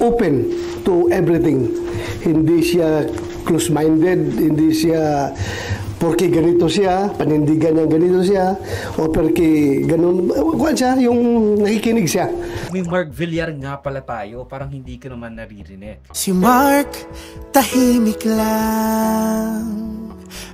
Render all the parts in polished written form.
open to everything. Hindi siya close-minded, hindi siya porque ganito siya, panindigan niya ganito siya, o porque ganun, kuwan siya, yung nakikinig siya. May Mark Villar nga pala tayo, parang hindi ka naman naririnig. Si Mark, tahimik lang.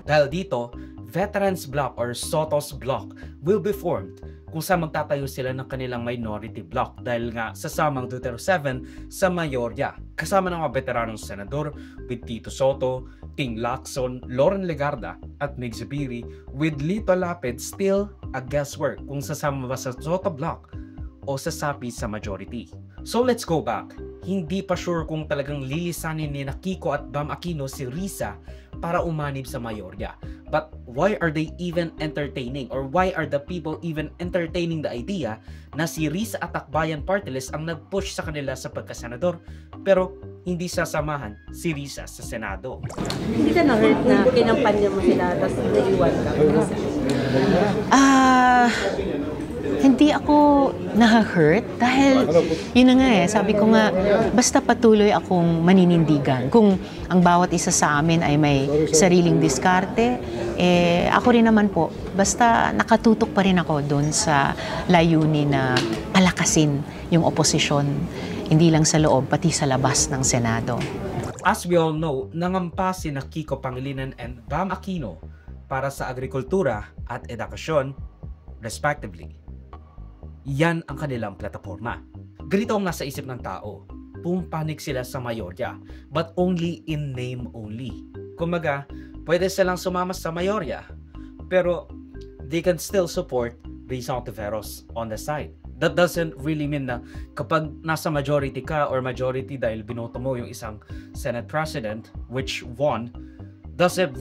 Dahil dito, Veterans Bloc or Sotos Bloc will be formed kung saan magtatayo sila ng kanilang minority bloc dahil nga sasamang Duterte 7 sa mayorya. Kasama ng mga veteranong senador with Tito Soto, King Lacson, Loren Legarda at Mig Zubiri with Lito Lapid still a guesswork kung sasama ba sa Soto Bloc o sasapi sa majority. So let's go back. Hindi pa sure kung talagang lilisanin ni Kiko at Bam Aquino si Risa para umanib sa mayorya. But why are they even entertaining or why are the people even entertaining the idea na si Risa at Akbayan Party List ang nag-push sa kanila sa pagkasenador pero hindi sasamahan si Risa sa Senado? Hindi ka na-hurt na kinampanya mo sila tapos naiwan ka? Hindi ako na-hurt dahil yun na nga sabi ko nga, basta patuloy akong maninindigan. Kung ang bawat isa sa amin ay may sariling diskarte, ako rin naman po, basta nakatutok pa rin ako doon sa layunin na palakasin yung oposisyon, hindi lang sa loob, pati sa labas ng Senado. As we all know, nangampa si Kiko Pangilinan and Bam Aquino para sa agrikultura at edukasyon, respectively. Yan ang kanilang plataforma. Ganito ang nasa isip ng tao. Pumpanik sila sa mayorya, but only in name only. Kumaga, pwede silang sumama sa mayorya, pero they can still support Risa Ontiveros on the side. That doesn't really mean na kapag nasa majority ka or majority dahil binoto mo yung isang Senate President which won, doesn't